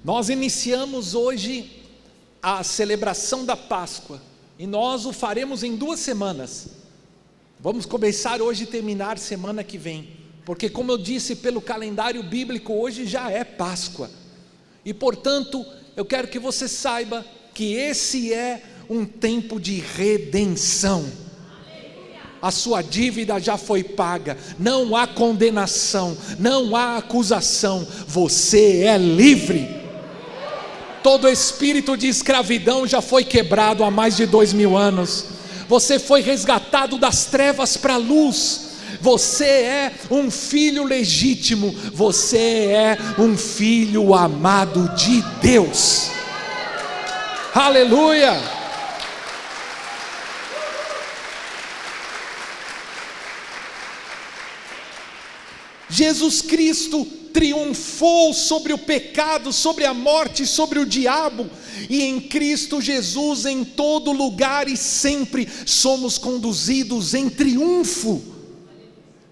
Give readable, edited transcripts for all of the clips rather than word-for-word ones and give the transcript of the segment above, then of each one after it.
Nós iniciamos hoje a celebração da Páscoa, e nós o faremos em 2 semanas. Vamos começar hoje e terminar semana que vem, porque, como eu disse, pelo calendário bíblico, hoje já é Páscoa, e portanto, eu quero que você saiba que esse é um tempo de redenção. A sua dívida já foi paga, não há condenação, não há acusação, você é livre. Todo espírito de escravidão já foi quebrado há mais de 2000 anos. Você foi resgatado das trevas para a luz. Você é um filho legítimo. Você é um filho amado de Deus. Aleluia! Jesus Cristo triunfou sobre o pecado, sobre a morte, sobre o diabo, e em Cristo Jesus, em todo lugar e sempre, somos conduzidos em triunfo.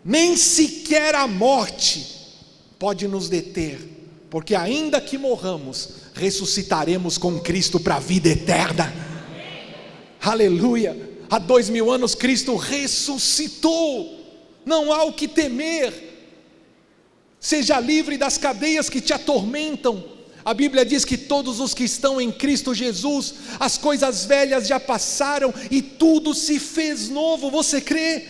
Nem sequer a morte pode nos deter, porque ainda que morramos, ressuscitaremos com Cristo para a vida eterna. Aleluia! Há 2000 anos Cristo ressuscitou, não há o que temer. Seja livre das cadeias que te atormentam. A Bíblia diz que todos os que estão em Cristo Jesus, as coisas velhas já passaram e tudo se fez novo. Você crê?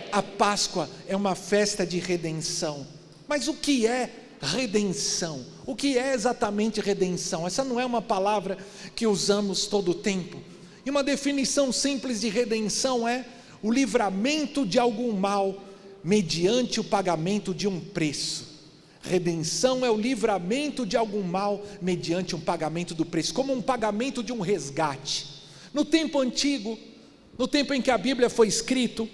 A Páscoa é uma festa de redenção. Mas o que é redenção? O que é exatamente redenção? Essa não é uma palavra que usamos todo o tempo. E uma definição simples de redenção é o livramento de algum mal mediante o pagamento de um preço. Redenção é o livramento de algum mal mediante um pagamento do preço, como um pagamento de um resgate. No tempo antigo, no tempo em que a Bíblia foi escrito,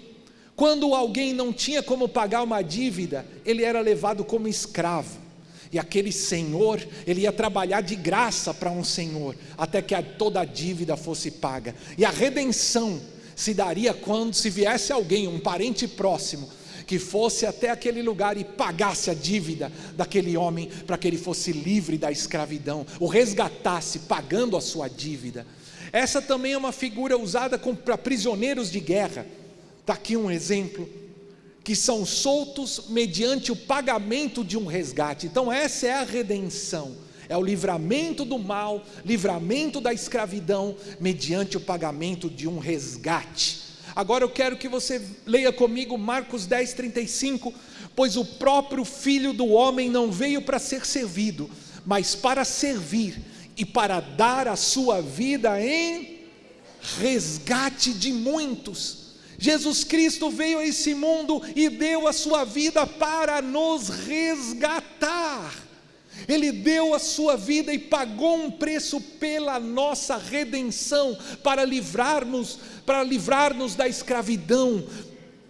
quando alguém não tinha como pagar uma dívida, ele era levado como escravo, e aquele senhor, ele ia trabalhar de graça para um senhor, até que toda a dívida fosse paga. E a redenção se daria quando se viesse alguém, um parente próximo, que fosse até aquele lugar e pagasse a dívida daquele homem, para que ele fosse livre da escravidão, o resgatasse pagando a sua dívida. Essa também é uma figura usada para prisioneiros de guerra. Está aqui um exemplo, que são soltos mediante o pagamento de um resgate. Então essa é a redenção, é o livramento do mal, livramento da escravidão, mediante o pagamento de um resgate. Agora eu quero que você leia comigo Marcos 10:35, pois o próprio Filho do Homem não veio para ser servido, mas para servir e para dar a sua vida em resgate de muitos. Jesus Cristo veio a esse mundo e deu a sua vida para nos resgatar. Ele deu a sua vida e pagou um preço pela nossa redenção, para livrarmos da escravidão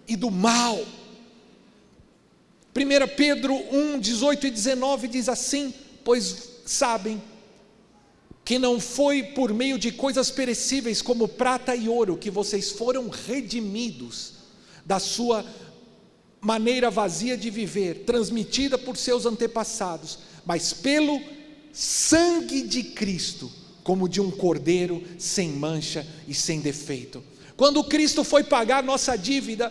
e do mal. 1 Pedro 1:18 e 19 diz assim: pois sabem que não foi por meio de coisas perecíveis como prata e ouro que vocês foram redimidos da sua maneira vazia de viver, transmitida por seus antepassados, mas pelo sangue de Cristo, como de um cordeiro sem mancha e sem defeito. Quando Cristo foi pagar nossa dívida,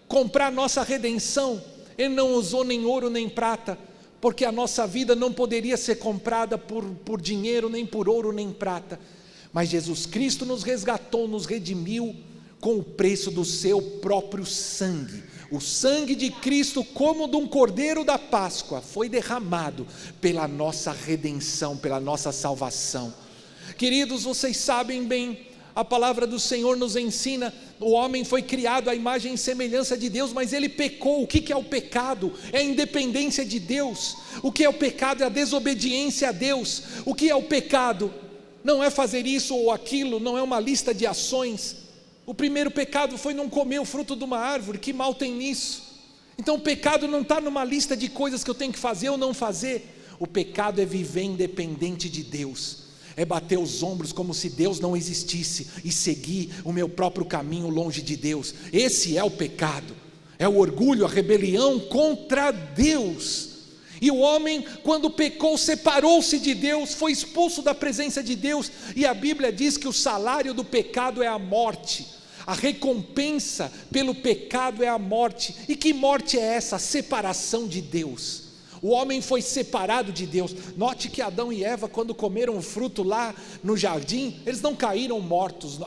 comprar nossa redenção, Ele não usou nem ouro nem prata, porque a nossa vida não poderia ser comprada por dinheiro, nem por ouro nem prata. Mas Jesus Cristo nos resgatou, nos redimiu com o preço do seu próprio sangue. O sangue de Cristo, como de um cordeiro da Páscoa, foi derramado pela nossa redenção, pela nossa salvação. Queridos, vocês sabem bem, a palavra do Senhor nos ensina, o homem foi criado à imagem e semelhança de Deus, mas ele pecou. O que é o pecado? É a independência de Deus. O que é o pecado? É a desobediência a Deus. O que é o pecado? Não é fazer isso ou aquilo, não é uma lista de ações. O primeiro pecado foi não comer o fruto de uma árvore. Que mal tem nisso? Então o pecado não está numa lista de coisas que eu tenho que fazer ou não fazer. O pecado é viver independente de Deus, é bater os ombros como se Deus não existisse e seguir o meu próprio caminho longe de Deus. Esse é o pecado, é o orgulho, a rebelião contra Deus. E o homem, quando pecou, separou-se de Deus, foi expulso da presença de Deus, e a Bíblia diz que o salário do pecado é a morte, a recompensa pelo pecado é a morte. E que morte é essa? A separação de Deus. O homem foi separado de Deus. Note que Adão e Eva, quando comeram o fruto lá no jardim, eles não caíram mortos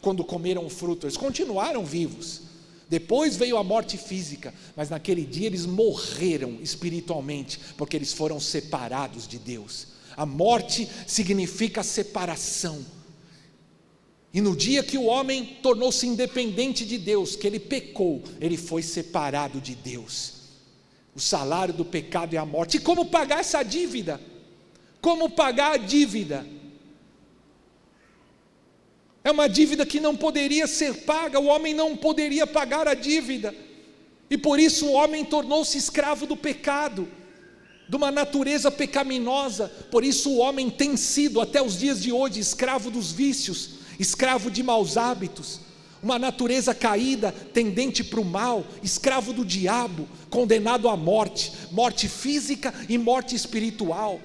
quando comeram o fruto, eles continuaram vivos. Depois veio a morte física, mas naquele dia eles morreram espiritualmente, porque eles foram separados de Deus. A morte significa separação. E no dia que o homem tornou-se independente de Deus, que ele pecou, ele foi separado de Deus. O salário do pecado é a morte. E como pagar essa dívida? Como pagar a dívida? É uma dívida que não poderia ser paga, o homem não poderia pagar a dívida, e por isso o homem tornou-se escravo do pecado, de uma natureza pecaminosa. Por isso o homem tem sido até os dias de hoje escravo dos vícios, escravo de maus hábitos, uma natureza caída, tendente para o mal, escravo do diabo, condenado à morte, morte física e morte espiritual.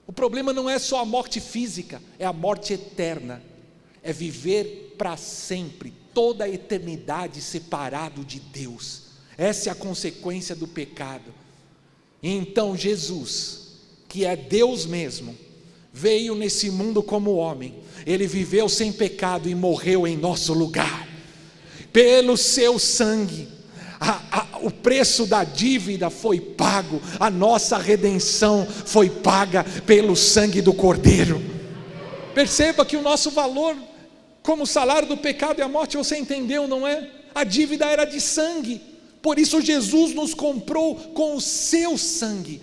O problema não é só a morte física, é a morte eterna. É viver para sempre, toda a eternidade separado de Deus. Essa é a consequência do pecado. E então Jesus, que é Deus mesmo, veio nesse mundo como homem. Ele viveu sem pecado e morreu em nosso lugar. Pelo seu sangue, o preço da dívida foi pago, a nossa redenção foi paga pelo sangue do Cordeiro. Perceba que o nosso valor, como o salário do pecado e a morte, você entendeu, não é? A dívida era de sangue, por isso Jesus nos comprou com o seu sangue.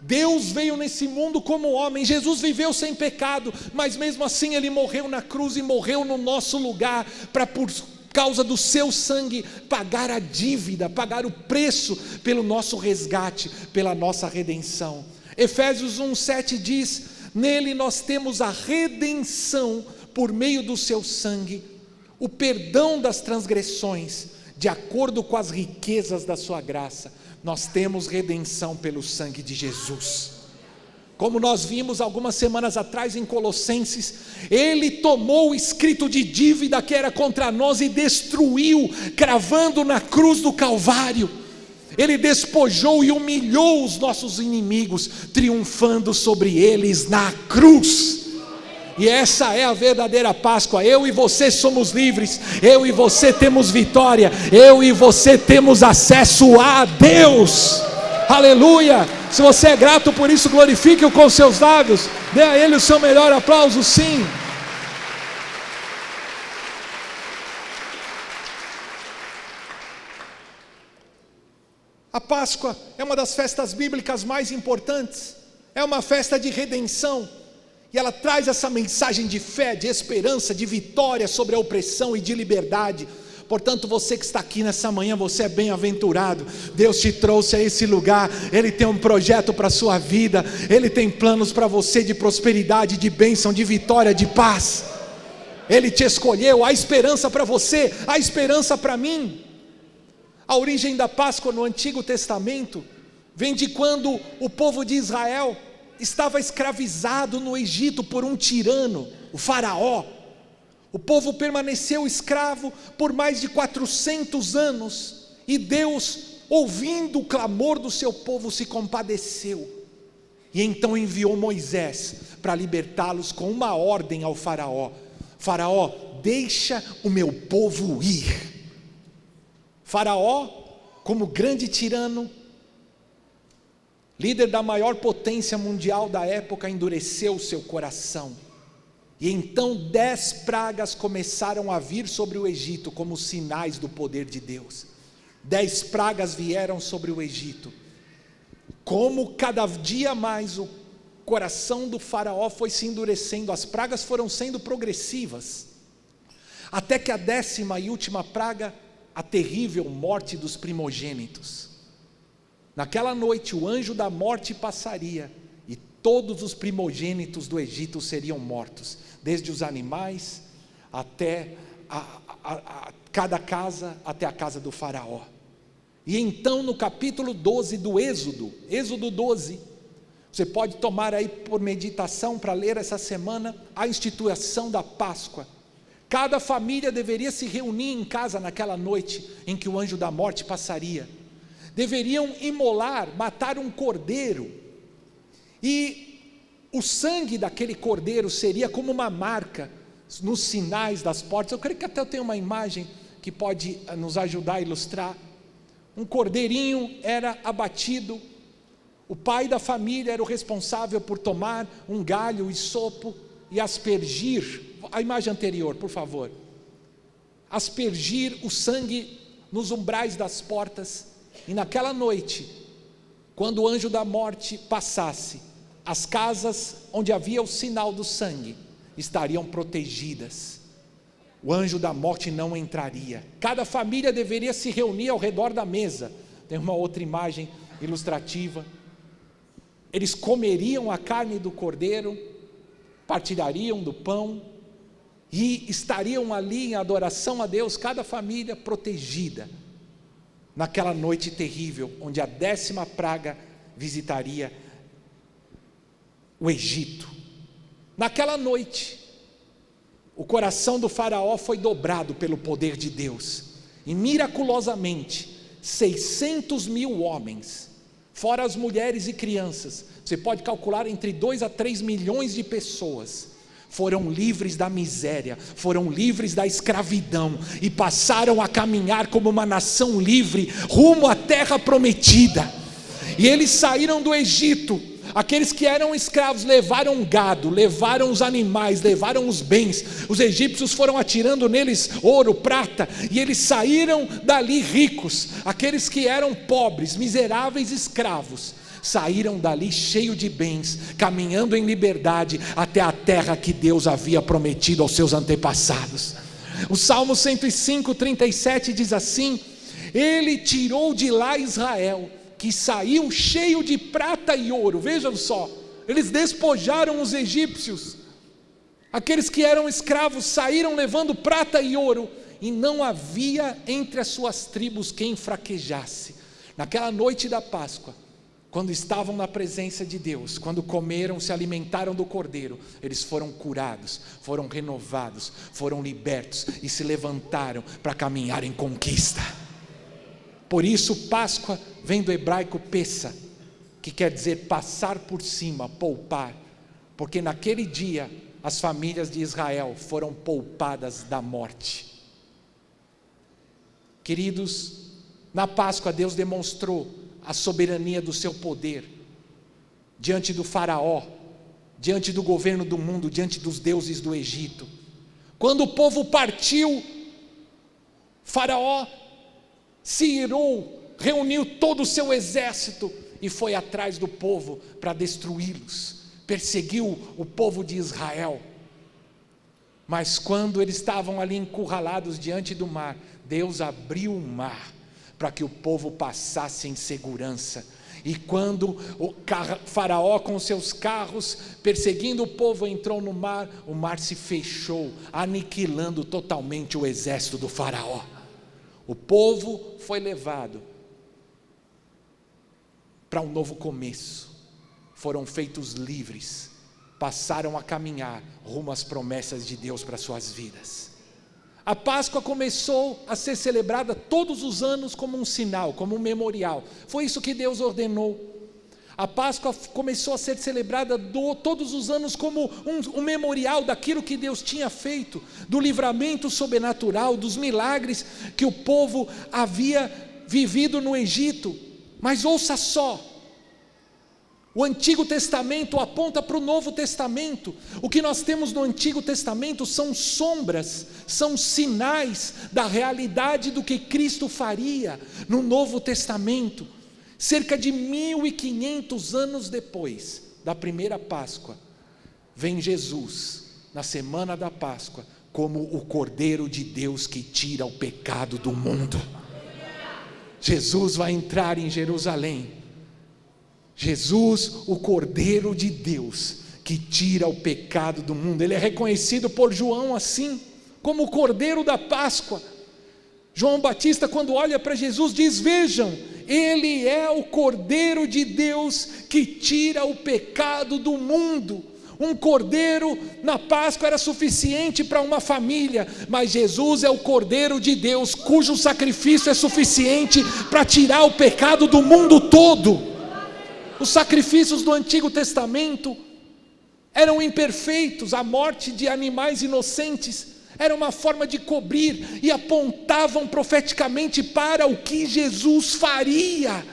Deus veio nesse mundo como homem, Jesus viveu sem pecado, mas mesmo assim Ele morreu na cruz e morreu no nosso lugar, para por causa do seu sangue pagar a dívida, pagar o preço pelo nosso resgate, pela nossa redenção. Efésios 1:7 diz: nele nós temos a redenção por meio do seu sangue, o perdão das transgressões, de acordo com as riquezas da sua graça. Nós temos redenção pelo sangue de Jesus. Como nós vimos algumas semanas atrás em Colossenses, Ele tomou o escrito de dívida que era contra nós e destruiu, cravando na cruz do Calvário. Ele despojou e humilhou os nossos inimigos, triunfando sobre eles na cruz. E essa é a verdadeira Páscoa. Eu e você somos livres, eu e você temos vitória, eu e você temos acesso a Deus. Aleluia! Se você é grato por isso, glorifique-o com seus lábios, dê a Ele o seu melhor aplauso, sim. A Páscoa é uma das festas bíblicas mais importantes, é uma festa de redenção, e ela traz essa mensagem de fé, de esperança, de vitória sobre a opressão e de liberdade. Portanto, você que está aqui nessa manhã, você é bem-aventurado. Deus te trouxe a esse lugar, Ele tem um projeto para a sua vida, Ele tem planos para você de prosperidade, de bênção, de vitória, de paz. Ele te escolheu, há esperança para você, há esperança para mim. A origem da Páscoa no Antigo Testamento vem de quando o povo de Israel estava escravizado no Egito por um tirano, o Faraó. O povo permaneceu escravo por mais de 400 anos, e Deus, ouvindo o clamor do seu povo, se compadeceu, e então enviou Moisés para libertá-los com uma ordem ao Faraó: Faraó, deixa o meu povo ir. Faraó, como grande tirano, líder da maior potência mundial da época, endureceu o seu coração, e então 10 pragas começaram a vir sobre o Egito, como sinais do poder de Deus. 10 pragas vieram sobre o Egito. Como cada dia mais o coração do Faraó foi se endurecendo, as pragas foram sendo progressivas, até que a 10ª e última praga, a terrível morte dos primogênitos. Naquela noite o anjo da morte passaria, e todos os primogênitos do Egito seriam mortos, desde os animais até cada casa, até a casa do Faraó. E então no capítulo 12 do Êxodo 12, você pode tomar aí por meditação para ler essa semana, a instituição da Páscoa. Cada família deveria se reunir em casa naquela noite em que o anjo da morte passaria. Deveriam imolar, matar um cordeiro, e o sangue daquele cordeiro seria como uma marca nos sinais das portas. Eu creio que até eu tenho uma imagem que pode nos ajudar a ilustrar. Um cordeirinho era abatido, o pai da família era o responsável por tomar um galho e sopo e aspergir, a imagem anterior, por favor, aspergir o sangue nos umbrais das portas, e naquela noite, quando o anjo da morte passasse, as casas onde havia o sinal do sangue estariam protegidas, o anjo da morte não entraria. Cada família deveria se reunir ao redor da mesa. Tem uma outra imagem ilustrativa. Eles comeriam a carne do cordeiro, partilhariam do pão e estariam ali em adoração a Deus, cada família protegida, naquela noite terrível, onde a 10ª praga visitaria o Egito. Naquela noite, o coração do faraó foi dobrado pelo poder de Deus, e miraculosamente, 600 mil homens, fora as mulheres e crianças, você pode calcular entre 2 a 3 milhões de pessoas, foram livres da miséria, foram livres da escravidão, e passaram a caminhar como uma nação livre, rumo à terra prometida. E eles saíram do Egito. Aqueles que eram escravos levaram gado, levaram os animais, levaram os bens. Os egípcios foram atirando neles ouro, prata, e eles saíram dali ricos. Aqueles que eram pobres, miseráveis escravos, saíram dali cheios de bens, caminhando em liberdade até a terra que Deus havia prometido aos seus antepassados. O Salmo 105, 37 diz assim: Ele tirou de lá Israel, que saiu cheio de prata e ouro. Vejam só, eles despojaram os egípcios. Aqueles que eram escravos saíram levando prata e ouro, e não havia entre as suas tribos quem fraquejasse. Naquela noite da Páscoa, quando estavam na presença de Deus, quando comeram, se alimentaram do cordeiro, eles foram curados, foram renovados, foram libertos e se levantaram para caminhar em conquista. Por isso Páscoa vem do hebraico pessa, que quer dizer passar por cima, poupar, porque naquele dia as famílias de Israel foram poupadas da morte. Queridos, na Páscoa Deus demonstrou a soberania do seu poder diante do faraó, diante do governo do mundo, diante dos deuses do Egito. Quando o povo partiu, faraó se irou, reuniu todo o seu exército e foi atrás do povo para destruí-los, perseguiu o povo de Israel. Mas quando eles estavam ali encurralados diante do mar, Deus abriu o mar para que o povo passasse em segurança. E quando o faraó com seus carros perseguindo o povo entrou no mar, o mar se fechou, aniquilando totalmente o exército do faraó. O povo foi levado para um novo começo, foram feitos livres, passaram a caminhar rumo às promessas de Deus para suas vidas. A Páscoa começou a ser celebrada todos os anos como um sinal, como um memorial. Foi isso que Deus ordenou. A Páscoa começou a ser celebrada todos os anos como um memorial daquilo que Deus tinha feito, do livramento sobrenatural, dos milagres que o povo havia vivido no Egito. Mas ouça só, o Antigo Testamento aponta para o Novo Testamento. O que nós temos no Antigo Testamento são sombras, são sinais da realidade do que Cristo faria no Novo Testamento. Cerca de 1500 anos depois da primeira Páscoa, vem Jesus, na semana da Páscoa, como o Cordeiro de Deus que tira o pecado do mundo. Jesus vai entrar em Jerusalém. Jesus, o Cordeiro de Deus que tira o pecado do mundo. Ele é reconhecido por João assim, como o Cordeiro da Páscoa. João Batista, quando olha para Jesus, diz: vejam, Ele é o Cordeiro de Deus que tira o pecado do mundo. Um cordeiro na Páscoa era suficiente para uma família, mas Jesus é o Cordeiro de Deus, cujo sacrifício é suficiente para tirar o pecado do mundo todo. Os sacrifícios do Antigo Testamento eram imperfeitos, a morte de animais inocentes era uma forma de cobrir e apontavam profeticamente para o que Jesus faria.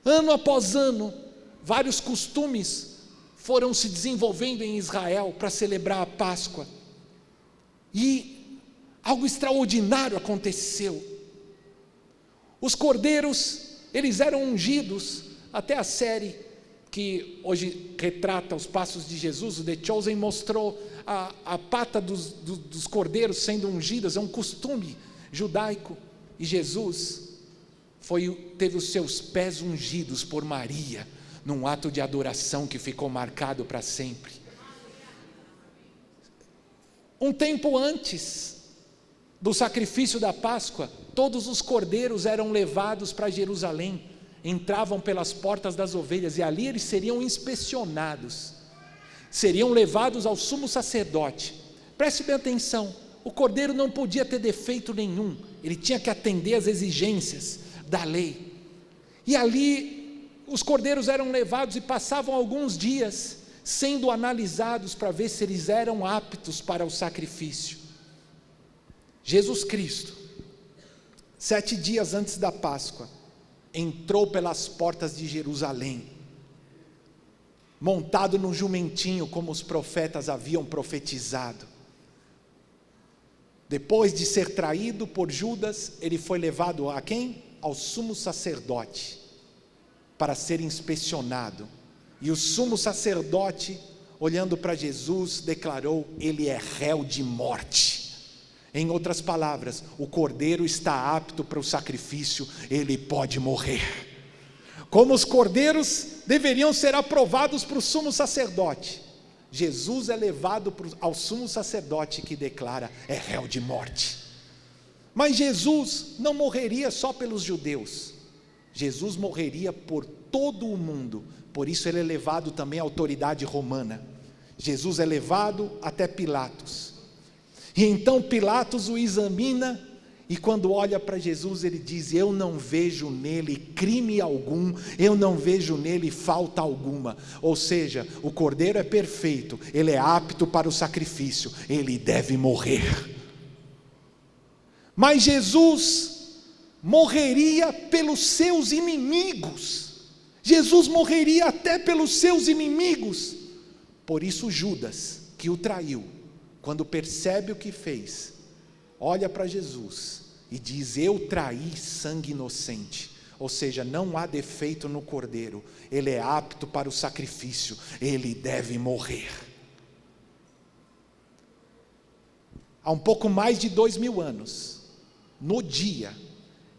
Ano após ano, vários costumes foram se desenvolvendo em Israel para celebrar a Páscoa, e algo extraordinário aconteceu. Os cordeiros, eles eram ungidos. Até a série que hoje retrata os passos de Jesus, o The Chosen, mostrou a pata dos cordeiros sendo ungidas. É um costume judaico, e Jesus teve os seus pés ungidos por Maria, num ato de adoração que ficou marcado para sempre. Um tempo antes do sacrifício da Páscoa, todos os cordeiros eram levados para Jerusalém, entravam pelas portas das ovelhas, e ali eles seriam inspecionados, seriam levados ao sumo sacerdote. Preste bem atenção, o cordeiro não podia ter defeito nenhum, ele tinha que atender às exigências da lei, e ali os cordeiros eram levados e passavam alguns dias sendo analisados para ver se eles eram aptos para o sacrifício. Jesus Cristo, 7 dias antes da Páscoa, entrou pelas portas de Jerusalém, montado num jumentinho, como os profetas haviam profetizado. Depois de ser traído por Judas, ele foi levado a quem? Ao sumo sacerdote, para ser inspecionado. E o sumo sacerdote, olhando para Jesus, declarou: ele é réu de morte. Em outras palavras, o cordeiro está apto para o sacrifício, ele pode morrer. Como os cordeiros deveriam ser aprovados para o sumo sacerdote, Jesus é levado ao sumo sacerdote, que declara: é réu de morte. Mas Jesus não morreria só pelos judeus, Jesus morreria por todo o mundo. Por isso ele é levado também à autoridade romana. Jesus é levado até Pilatos, e então Pilatos o examina, e quando olha para Jesus, ele diz: eu não vejo nele crime algum, eu não vejo nele falta alguma. Ou seja, o cordeiro é perfeito, ele é apto para o sacrifício, ele deve morrer. Mas Jesus morreria pelos seus inimigos. Jesus morreria até pelos seus inimigos. Por isso Judas, que o traiu, quando percebe o que fez, olha para Jesus e diz: eu traí sangue inocente. Ou seja, não há defeito no cordeiro, ele é apto para o sacrifício, ele deve morrer. Há um pouco mais de 2000 anos, no dia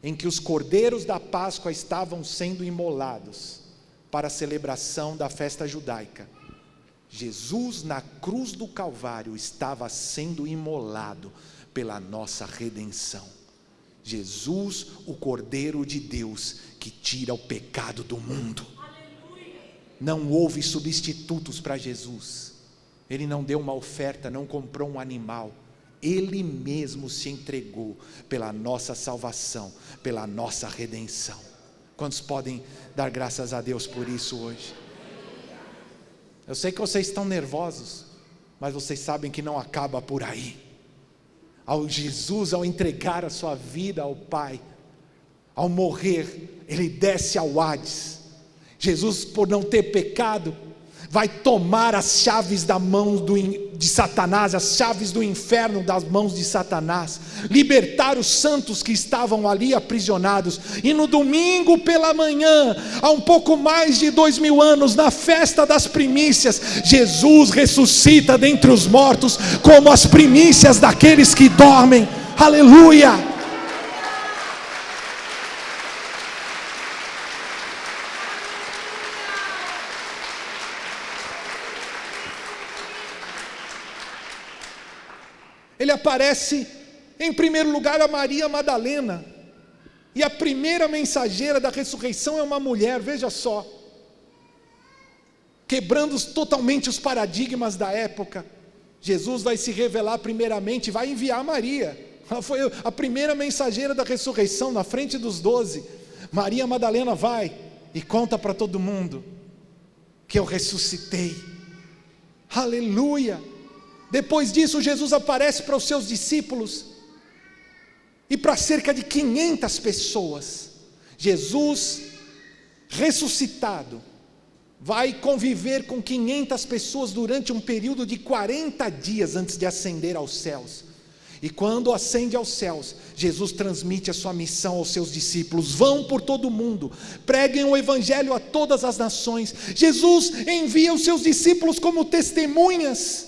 em que os cordeiros da Páscoa estavam sendo imolados para a celebração da festa judaica, Jesus na cruz do Calvário estava sendo imolado pela nossa redenção. Jesus, o Cordeiro de Deus que tira o pecado do mundo. Não houve substitutos para Jesus. Ele não deu uma oferta, não comprou um animal. Ele mesmo se entregou pela nossa salvação, pela nossa redenção. Quantos podem dar graças a Deus por isso hoje? Eu sei que vocês estão nervosos, mas vocês sabem que não acaba por aí. Jesus, ao entregar a sua vida ao Pai, ao morrer, ele desce ao Hades. Jesus, por não ter pecado, vai tomar as chaves da mão de Satanás, as chaves do inferno das mãos de Satanás, libertar os santos que estavam ali aprisionados. E no domingo pela manhã, há um pouco mais de 2000 anos, na festa das primícias, Jesus ressuscita dentre os mortos, como as primícias daqueles que dormem. Aleluia! Ele aparece Em primeiro lugar, a Maria Madalena. E a primeira mensageira da ressurreição é uma mulher, veja só. Quebrando totalmente os paradigmas da época. Jesus vai se revelar primeiramente, vai enviar Maria. Ela foi a primeira mensageira da ressurreição, na frente dos 12. Maria Madalena vai e conta para todo mundo que eu ressuscitei. Aleluia! Depois disso, Jesus aparece para os seus discípulos e para cerca de 500 pessoas. Jesus, ressuscitado, vai conviver com 500 pessoas durante um período de 40 dias antes de ascender aos céus. E quando ascende aos céus, Jesus transmite a sua missão aos seus discípulos: vão por todo o mundo, preguem o evangelho a todas as nações. Jesus envia os seus discípulos como testemunhas,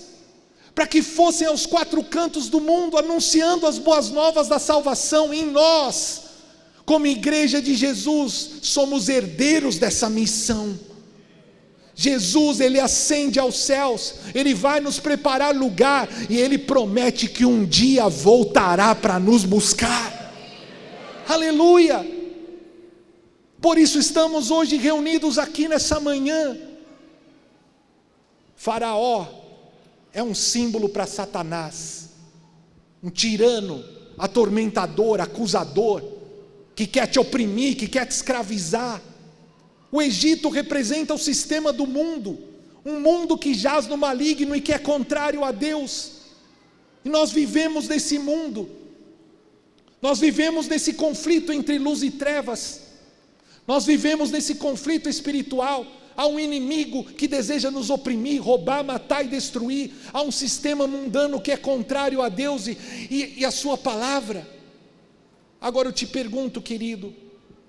para que fossem aos 4 cantos do mundo, anunciando as boas novas da salvação. E nós, como igreja de Jesus, somos herdeiros dessa missão. Jesus, Ele ascende aos céus, Ele vai nos preparar lugar, e Ele promete que um dia voltará para nos buscar. Aleluia! Por isso estamos hoje reunidos aqui nessa manhã. Faraó é um símbolo para Satanás, um tirano, atormentador, acusador, que quer te oprimir, que quer te escravizar. O Egito representa o sistema do mundo, um mundo que jaz no maligno e que é contrário a Deus. E nós vivemos nesse mundo, nós vivemos nesse conflito entre luz e trevas, nós vivemos nesse conflito espiritual. Há um inimigo que deseja nos oprimir, roubar, matar e destruir. Há um sistema mundano que é contrário a Deus e a sua palavra. Agora eu te pergunto, querido,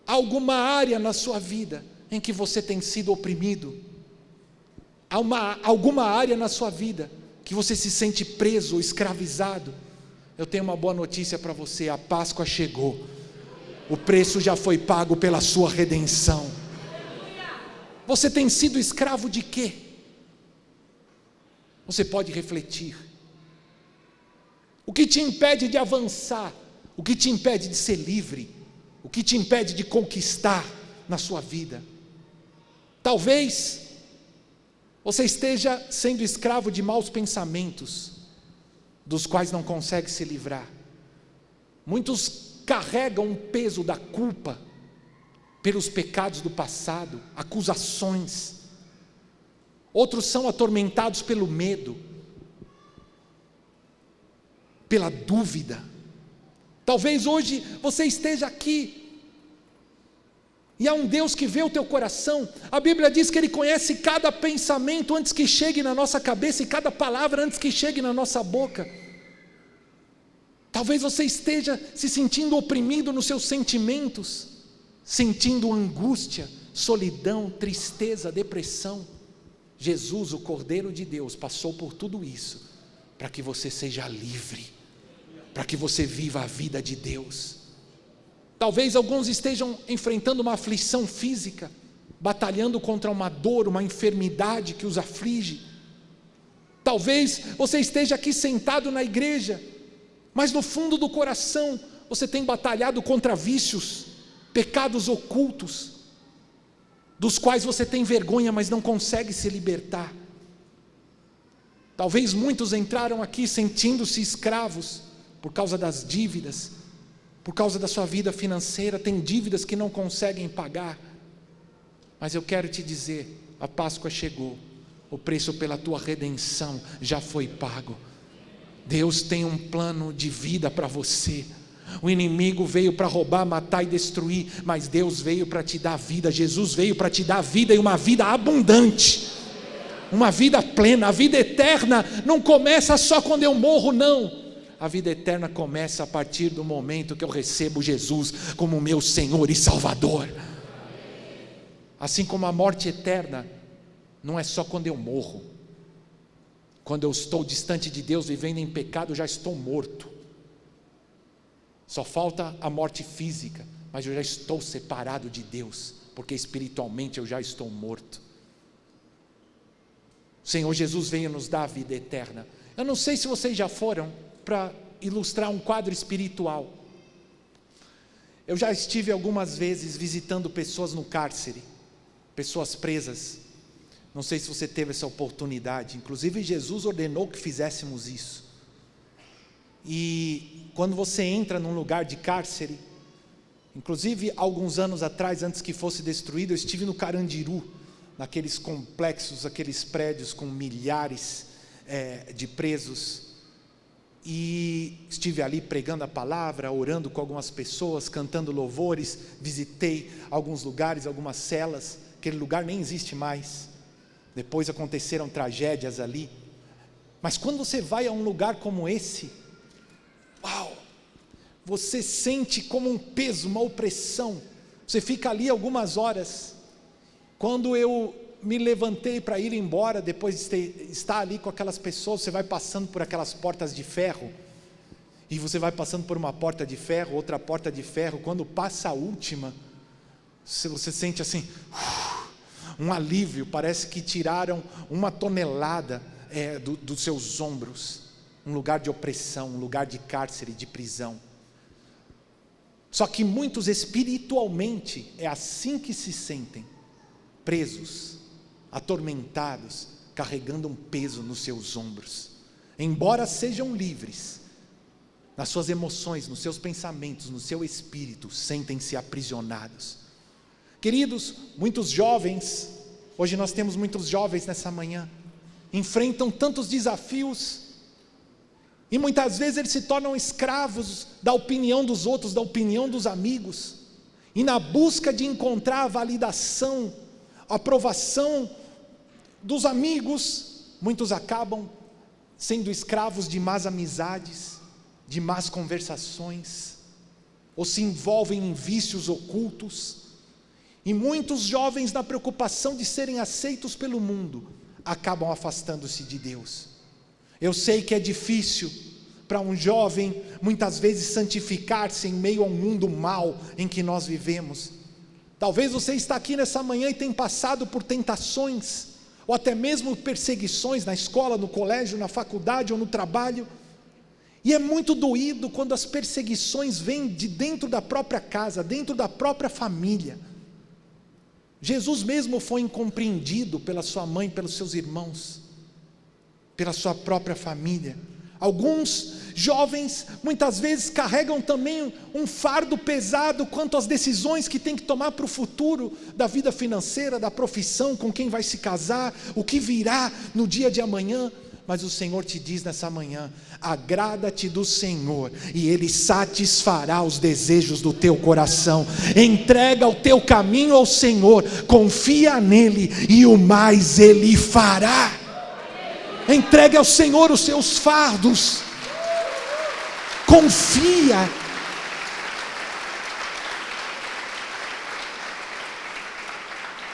há alguma área na sua vida em que você tem sido oprimido? Há alguma área na sua vida que você se sente preso ou escravizado? Eu tenho uma boa notícia para você: a Páscoa chegou, o preço já foi pago pela sua redenção. Você tem sido escravo de quê? Você pode refletir. O que te impede de avançar? O que te impede de ser livre? O que te impede de conquistar na sua vida? Talvez você esteja sendo escravo de maus pensamentos, dos quais não consegue se livrar. Muitos carregam o peso da culpa pelos pecados do passado, acusações. Outros são atormentados pelo medo, pela dúvida. Talvez hoje você esteja aqui e há um Deus que vê o teu coração. A Bíblia diz que Ele conhece cada pensamento antes que chegue na nossa cabeça, e cada palavra antes que chegue na nossa boca. Talvez você esteja se sentindo oprimido nos seus sentimentos, sentindo angústia, solidão, tristeza, depressão. Jesus, o Cordeiro de Deus, passou por tudo isso para que você seja livre, para que você viva a vida de Deus. Talvez alguns estejam enfrentando uma aflição física, batalhando contra uma dor, uma enfermidade que os aflige. Talvez você esteja aqui sentado na igreja, mas no fundo do coração você tem batalhado contra vícios, pecados ocultos, dos quais você tem vergonha, mas não consegue se libertar. Talvez muitos entraram aqui sentindo-se escravos por causa das dívidas, por causa da sua vida financeira, tem dívidas que não conseguem pagar. Mas eu quero te dizer, a Páscoa chegou, o preço pela tua redenção já foi pago. Deus tem um plano de vida para você. O inimigo veio para roubar, matar e destruir, mas Deus veio para te dar vida. Jesus veio para te dar vida, e uma vida abundante, uma vida plena. A vida eterna não começa só quando eu morro, não. A vida eterna começa a partir do momento que eu recebo Jesus como meu Senhor e Salvador. Assim como a morte eterna não é só quando eu morro. Quando eu estou distante de Deus, vivendo em pecado, já estou morto. Só falta a morte física, mas eu já estou separado de Deus, porque espiritualmente eu já estou morto. O Senhor Jesus veio nos dar a vida eterna. Eu não sei se vocês já foram para ilustrar um quadro espiritual. Eu já estive algumas vezes visitando pessoas no cárcere, pessoas presas. Não sei se você teve essa oportunidade. Inclusive Jesus ordenou que fizéssemos isso. E quando você entra num lugar de cárcere, inclusive alguns anos atrás, antes que fosse destruído, eu estive no Carandiru, naqueles complexos, aqueles prédios com milhares de presos. E estive ali pregando a palavra, orando com algumas pessoas, cantando louvores, visitei alguns lugares, algumas celas. Aquele lugar nem existe mais, depois aconteceram tragédias ali. Mas quando você vai a um lugar como esse, uau, você sente como um peso, uma opressão. Você fica ali algumas horas. Quando eu me levantei para ir embora, depois de estar ali com aquelas pessoas, você vai passando por aquelas portas de ferro, e você vai passando por uma porta de ferro, outra porta de ferro. Quando passa a última, você sente assim, um alívio, parece que tiraram 1 tonelada dos seus ombros. Um lugar de opressão, um lugar de cárcere, de prisão. Só que muitos espiritualmente é assim que se sentem, presos, atormentados, carregando um peso nos seus ombros. Embora sejam livres, nas suas emoções, nos seus pensamentos, no seu espírito, sentem-se aprisionados. Queridos, muitos jovens, hoje nós temos muitos jovens nessa manhã, enfrentam tantos desafios, e muitas vezes eles se tornam escravos da opinião dos outros, da opinião dos amigos, e na busca de encontrar a validação, a aprovação dos amigos, muitos acabam sendo escravos de más amizades, de más conversações, ou se envolvem em vícios ocultos. E muitos jovens, na preocupação de serem aceitos pelo mundo, acabam afastando-se de Deus. Eu sei que é difícil para um jovem, muitas vezes, santificar-se em meio ao mundo mau em que nós vivemos. Talvez você está aqui nessa manhã e tenha passado por tentações, ou até mesmo perseguições na escola, no colégio, na faculdade ou no trabalho. E é muito doído quando as perseguições vêm de dentro da própria casa, dentro da própria família. Jesus mesmo foi incompreendido pela sua mãe, pelos seus irmãos, pela sua própria família. Alguns jovens muitas vezes carregam também um fardo pesado quanto às decisões que tem que tomar para o futuro, da vida financeira, da profissão, com quem vai se casar, o que virá no dia de amanhã. Mas o Senhor te diz nessa manhã: agrada-te do Senhor e Ele satisfará os desejos do teu coração. Entrega o teu caminho ao Senhor, confia nele e o mais Ele fará. Entregue ao Senhor os seus fardos, confia.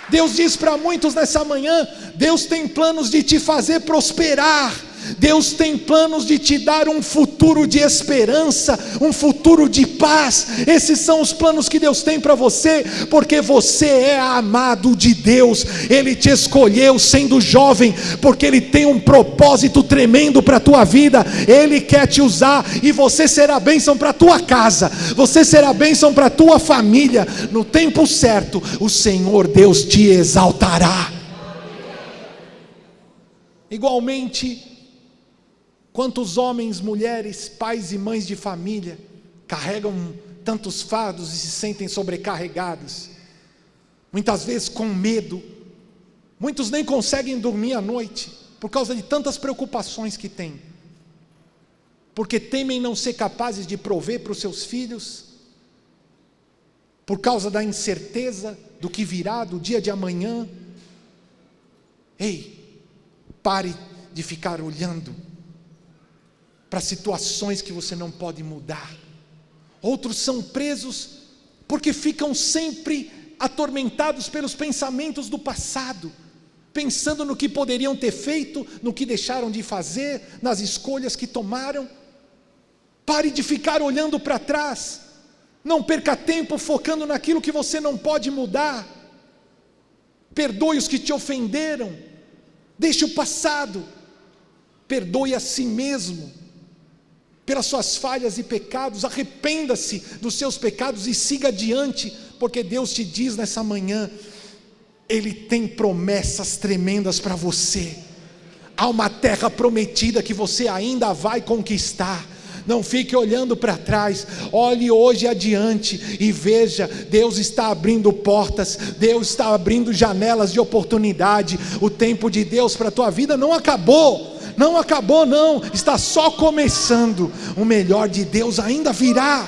Deus diz para muitos nessa manhã: Deus tem planos de te fazer prosperar, Deus tem planos de te dar um futuro de esperança, um futuro de paz. Esses são os planos que Deus tem para você, porque você é amado de Deus. Ele te escolheu sendo jovem, porque Ele tem um propósito tremendo para a tua vida. Ele quer te usar, e você será bênção para a tua casa, você será bênção para a tua família. No tempo certo, o Senhor Deus te exaltará. Igualmente, quantos homens, mulheres, pais e mães de família carregam tantos fardos e se sentem sobrecarregados, muitas vezes com medo. Muitos nem conseguem dormir à noite por causa de tantas preocupações que têm, porque temem não ser capazes de prover para os seus filhos, por causa da incerteza do que virá, do dia de amanhã. Ei, pare de ficar olhando para situações que você não pode mudar. Outros são presos porque ficam sempre atormentados pelos pensamentos do passado, pensando no que poderiam ter feito, no que deixaram de fazer, nas escolhas que tomaram. Pare de ficar olhando para trás, não perca tempo focando naquilo que você não pode mudar. Perdoe os que te ofenderam, deixe o passado, perdoe a si mesmo. pelas suas falhas e pecados. Arrependa-se dos seus pecados e siga adiante, porque Deus te diz nessa manhã, Ele tem promessas tremendas para você. Há uma terra prometida que você ainda vai conquistar. Não fique olhando para trás, olhe hoje adiante e veja, Deus está abrindo portas, Deus está abrindo janelas de oportunidade. O tempo de Deus para a tua vida não acabou, não, está só começando. O melhor de Deus ainda virá.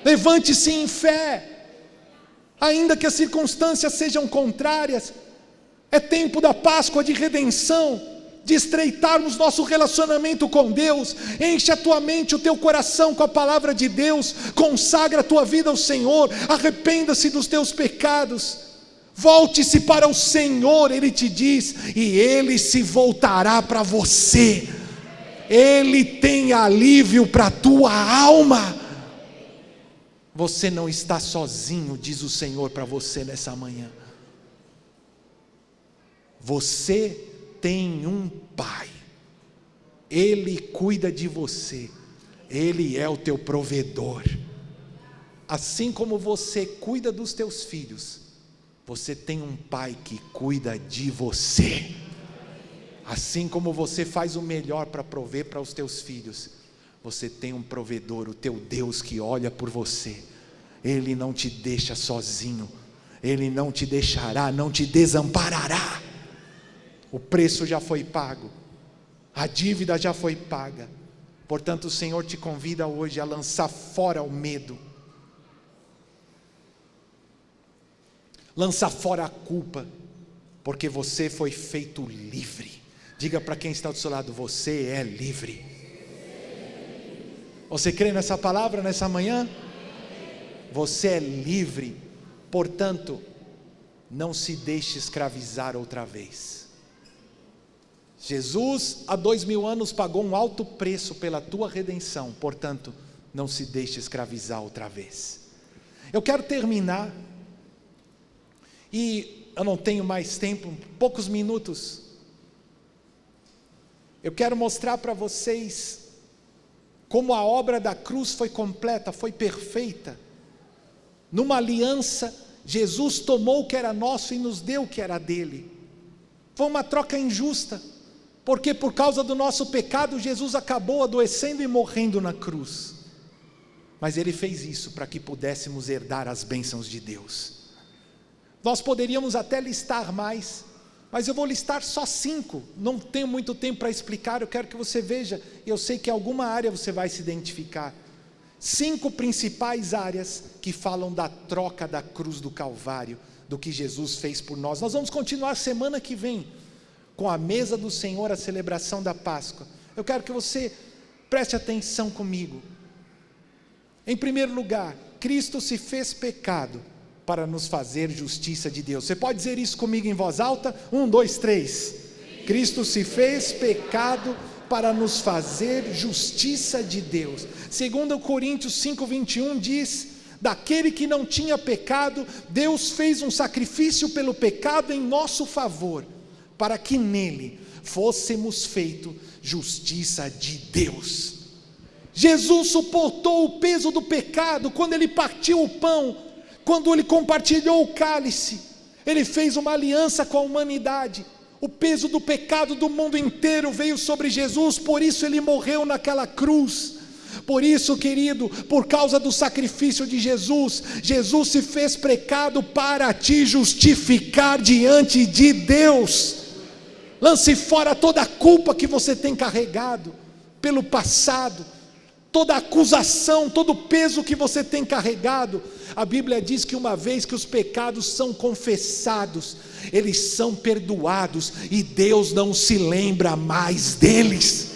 Levante-se em fé, ainda que as circunstâncias sejam contrárias. É tempo da Páscoa de redenção, de estreitarmos nosso relacionamento com Deus. Enche a tua mente, o teu coração com a palavra de Deus, consagra a tua vida ao Senhor, arrependa-se dos teus pecados, volte-se para o Senhor, Ele te diz, e Ele se voltará para você. Ele tem alívio para a tua alma. Você não está sozinho, diz o Senhor para você nessa manhã. Você tem um Pai, Ele cuida de você, Ele é o teu provedor. Assim como você cuida dos teus filhos, você tem um Pai que cuida de você. Assim como você faz o melhor para prover para os teus filhos, você tem um provedor, o teu Deus que olha por você. Ele não te deixa sozinho, Ele não te deixará, não te desamparará. O preço já foi pago, a dívida já foi paga. Portanto, o Senhor te convida hoje a lançar fora o medo, lançar fora a culpa, porque você foi feito livre. Diga para quem está do seu lado, você é livre. Você crê nessa palavra nessa manhã? Você é livre, portanto, não se deixe escravizar outra vez. Jesus há 2000 anos pagou um alto preço pela tua redenção, portanto, não se deixe escravizar outra vez. Eu quero terminar, e eu não tenho mais tempo, poucos minutos. Eu quero mostrar para vocês como a obra da cruz foi completa, foi perfeita. Numa aliança, Jesus tomou o que era nosso e nos deu o que era dele. Foi uma troca injusta, porque por causa do nosso pecado, Jesus acabou adoecendo e morrendo na cruz. Mas Ele fez isso para que pudéssemos herdar as bênçãos de Deus. Nós poderíamos até listar mais, mas eu vou listar só 5, não tenho muito tempo para explicar, eu quero que você veja, e eu sei que em alguma área você vai se identificar. 5 principais áreas que falam da troca da cruz do Calvário, do que Jesus fez por nós. Nós vamos continuar semana que vem, com a mesa do Senhor, a celebração da Páscoa. Eu quero que você preste atenção comigo. Em primeiro lugar, Cristo se fez pecado para nos fazer justiça de Deus. Você pode dizer isso comigo em voz alta? 1, 2, 3. Cristo se fez pecado para nos fazer justiça de Deus. 2 Coríntios 5:21 diz: daquele que não tinha pecado, Deus fez um sacrifício pelo pecado em nosso favor, para que nele fôssemos feito justiça de Deus. Jesus suportou o peso do pecado quando Ele partiu o pão, quando Ele compartilhou o cálice. Ele fez uma aliança com a humanidade. O peso do pecado do mundo inteiro veio sobre Jesus, por isso Ele morreu naquela cruz. Por isso, querido, por causa do sacrifício de Jesus, Jesus se fez pecado para te justificar diante de Deus. Lance fora toda a culpa que você tem carregado pelo passado, toda a acusação, todo o peso que você tem carregado. A Bíblia diz que uma vez que os pecados são confessados, eles são perdoados e Deus não se lembra mais deles.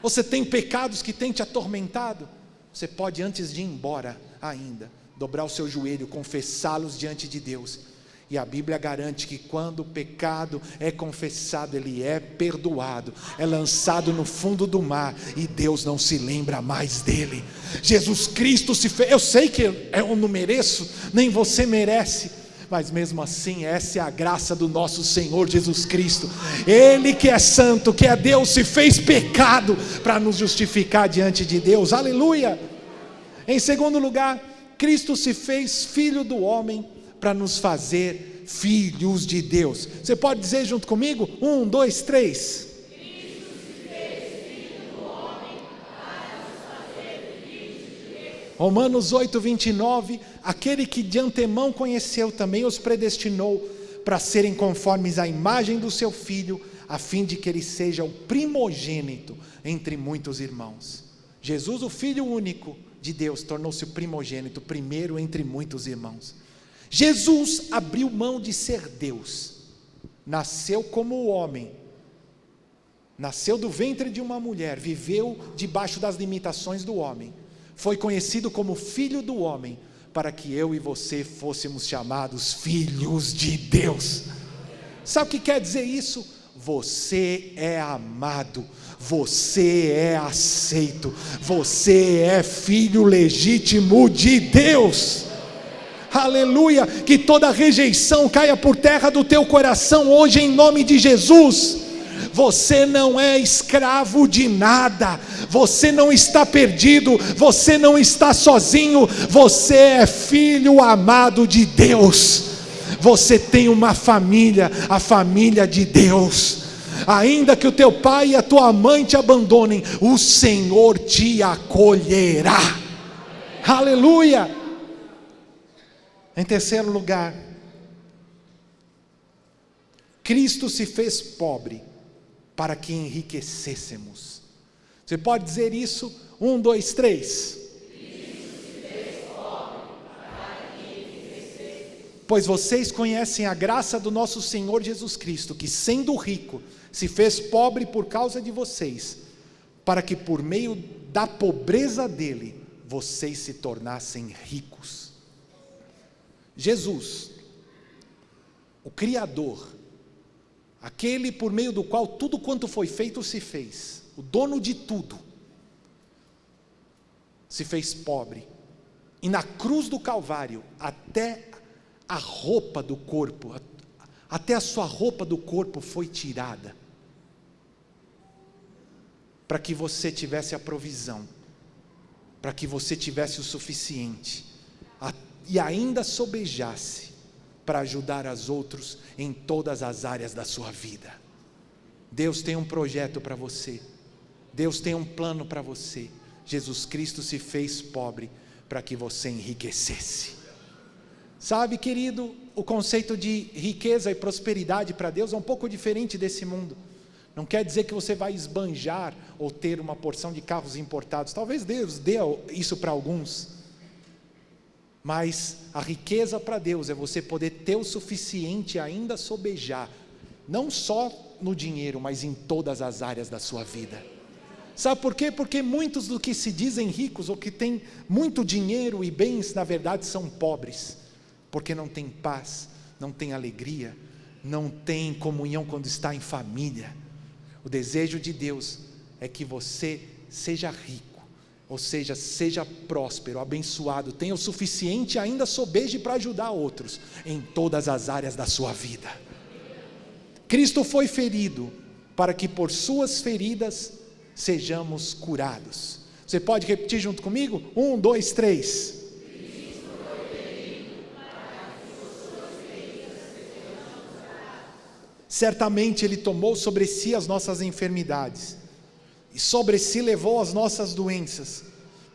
Você tem pecados que têm te atormentado? Você pode, antes de ir embora ainda, dobrar o seu joelho, confessá-los diante de Deus. E a Bíblia garante que quando o pecado é confessado, ele é perdoado, é lançado no fundo do mar, e Deus não se lembra mais dele. Jesus Cristo se fez, eu sei que eu não mereço, nem você merece, mas mesmo assim, essa é a graça do nosso Senhor Jesus Cristo. Ele que é santo, que é Deus, se fez pecado para nos justificar diante de Deus. Aleluia! Em segundo lugar, Cristo se fez filho do homem para nos fazer filhos de Deus. Você pode dizer junto comigo? 1, 2, 3. Romanos 8, 29, aquele que de antemão conheceu também os predestinou para serem conformes à imagem do seu Filho, a fim de que ele seja o primogênito entre muitos irmãos. Jesus, o Filho único de Deus, tornou-se o primogênito, primeiro entre muitos irmãos. Jesus abriu mão de ser Deus, nasceu como homem, nasceu do ventre de uma mulher, viveu debaixo das limitações do homem, foi conhecido como Filho do homem, para que eu e você fôssemos chamados filhos de Deus. Sabe o que quer dizer isso? Você é amado, você é aceito, você é filho legítimo de Deus. Aleluia, que toda rejeição caia por terra do teu coração hoje em nome de Jesus. Você não é escravo de nada, você não está perdido, você não está sozinho, você é filho amado de Deus. Você tem uma família, a família de Deus. Ainda que o teu pai e a tua mãe te abandonem, o Senhor te acolherá. Aleluia. Em terceiro lugar, Cristo se fez pobre para que enriquecêssemos. Você pode dizer isso? 1, 2, 3. Pois vocês conhecem a graça do nosso Senhor Jesus Cristo, que sendo rico, se fez pobre por causa de vocês, para que por meio da pobreza dele, vocês se tornassem ricos. Jesus, o Criador, aquele por meio do qual tudo quanto foi feito se fez, o dono de tudo, se fez pobre, e na cruz do Calvário, até a roupa do corpo, até a sua roupa do corpo foi tirada, para que você tivesse a provisão, para que você tivesse o suficiente, e ainda sobejasse, para ajudar as outros em todas as áreas da sua vida. Deus tem um projeto para você, Deus tem um plano para você. Jesus Cristo se fez pobre para que você enriquecesse. Sabe, querido, o conceito de riqueza e prosperidade para Deus é um pouco diferente desse mundo. Não quer dizer que você vai esbanjar ou ter uma porção de carros importados. Talvez Deus dê isso para alguns, mas a riqueza para Deus é você poder ter o suficiente e ainda sobejar, não só no dinheiro, mas em todas as áreas da sua vida. Sabe por quê? Porque muitos do que se dizem ricos, ou que têm muito dinheiro e bens, na verdade são pobres, porque não tem paz, não tem alegria, não tem comunhão quando está em família. O desejo de Deus é que você seja rico, ou seja, seja próspero, abençoado, tenha o suficiente e ainda sobeje para ajudar outros em todas as áreas da sua vida. Cristo foi ferido para que por suas feridas sejamos curados. Você pode repetir junto comigo? 1, 2, 3. Certamente Ele tomou sobre si as nossas enfermidades, e sobre si levou as nossas doenças.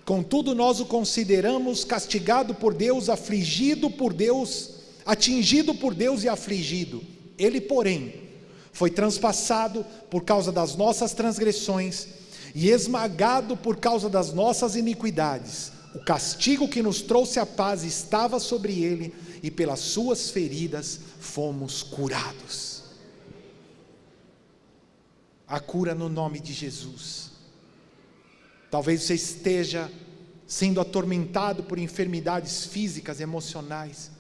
Contudo nós o consideramos castigado por Deus, afligido por Deus, atingido por Deus e afligido. Ele, porém, foi transpassado por causa das nossas transgressões e esmagado por causa das nossas iniquidades. O castigo que nos trouxe a paz estava sobre ele, e pelas suas feridas fomos curados. A cura no nome de Jesus. Talvez você esteja sendo atormentado por enfermidades físicas, emocionais,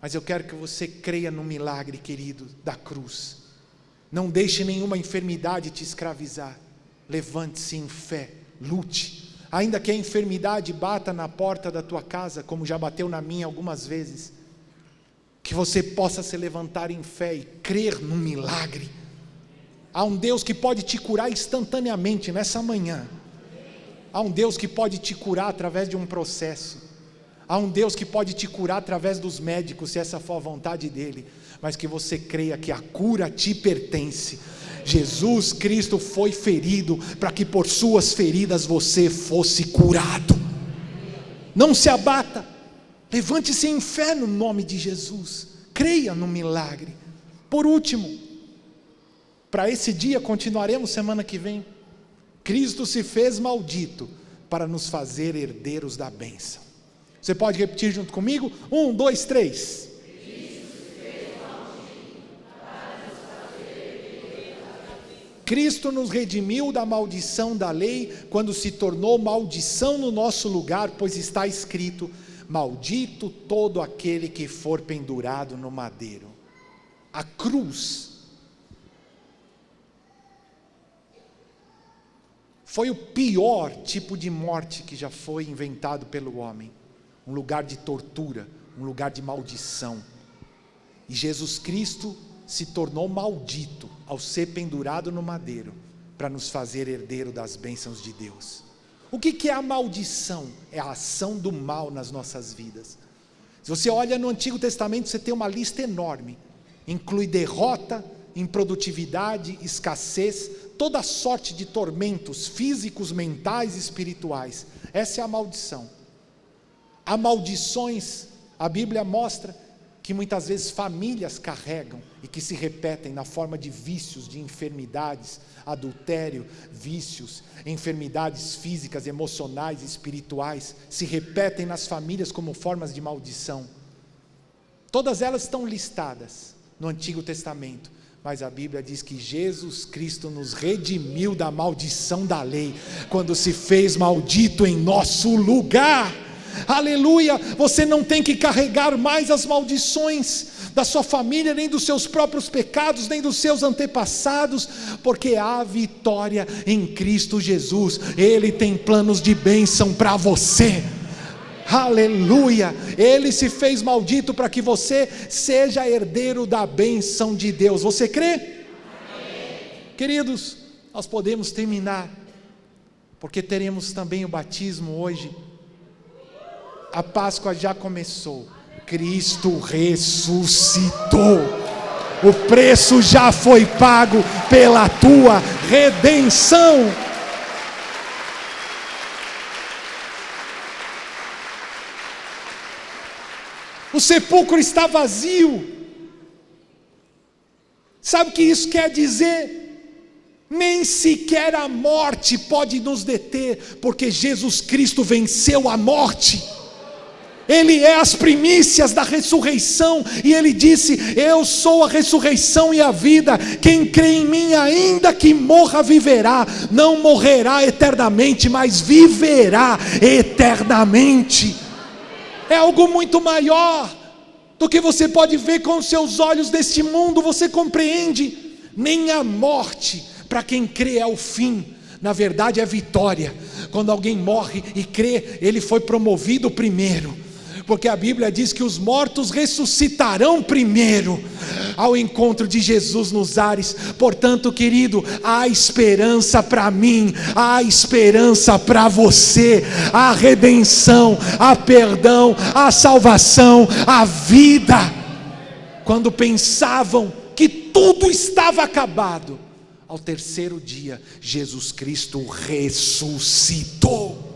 mas eu quero que você creia no milagre, querido, da cruz. Não deixe nenhuma enfermidade te escravizar. Levante-se em fé, lute, ainda que a enfermidade bata na porta da tua casa, como já bateu na minha algumas vezes. que você possa se levantar em fé e crer no milagre. Há um Deus que pode te curar instantaneamente nessa manhã. Há um Deus que pode te curar através de um processo. Há um Deus que pode te curar através dos médicos, se essa for a vontade dEle. Mas que você creia que a cura te pertence. Jesus Cristo foi ferido para que por suas feridas você fosse curado. Não se abata. Levante-se em fé no nome de Jesus. Creia no milagre. Por último, para esse dia continuaremos semana que vem. Cristo se fez maldito para nos fazer herdeiros da bênção. Você pode repetir junto comigo? 1, 2, 3. Cristo nos redimiu da maldição da lei, quando se tornou maldição no nosso lugar, pois está escrito: maldito todo aquele que for pendurado no madeiro. A cruz foi o pior tipo de morte que já foi inventado pelo homem. Um lugar de tortura, um lugar de maldição. E Jesus Cristo se tornou maldito ao ser pendurado no madeiro, para nos fazer herdeiro das bênçãos de Deus. O que é a maldição? É a ação do mal nas nossas vidas. Se você olha no Antigo Testamento, você tem uma lista enorme. Inclui derrota, improdutividade, escassez, toda sorte de tormentos físicos, mentais e espirituais. Essa é a maldição. Há maldições, a Bíblia mostra que muitas vezes famílias carregam e que se repetem na forma de vícios, de enfermidades, adultério, vícios, enfermidades físicas, emocionais, espirituais, se repetem nas famílias como formas de maldição. Todas elas estão listadas no Antigo Testamento, mas a Bíblia diz que Jesus Cristo nos redimiu da maldição da lei, quando se fez maldito em nosso lugar. Aleluia, você não tem que carregar mais as maldições da sua família, nem dos seus próprios pecados, nem dos seus antepassados, porque há vitória em Cristo Jesus. Ele tem planos de bênção para você. Aleluia, Ele se fez maldito para que você seja herdeiro da bênção de Deus. Você crê? Amém. Queridos, nós podemos terminar, porque teremos também o batismo hoje. A Páscoa já começou. Cristo ressuscitou. O preço já foi pago pela tua redenção. O sepulcro está vazio. Sabe o que isso quer dizer? Nem sequer a morte pode nos deter, porque Jesus Cristo venceu a morte. Ele é as primícias da ressurreição, e Ele disse: eu sou a ressurreição e a vida, quem crê em mim ainda que morra viverá, não morrerá eternamente, mas viverá eternamente. É algo muito maior do que você pode ver com os seus olhos deste mundo. Você compreende? Nem a morte para quem crê é o fim, na verdade é vitória. Quando alguém morre e crê, ele foi promovido primeiro, porque a Bíblia diz que os mortos ressuscitarão primeiro ao encontro de Jesus nos ares. Portanto, querido, há esperança para mim, há esperança para você, há redenção, há perdão, há salvação, há vida. Quando pensavam que tudo estava acabado, ao terceiro dia, Jesus Cristo ressuscitou.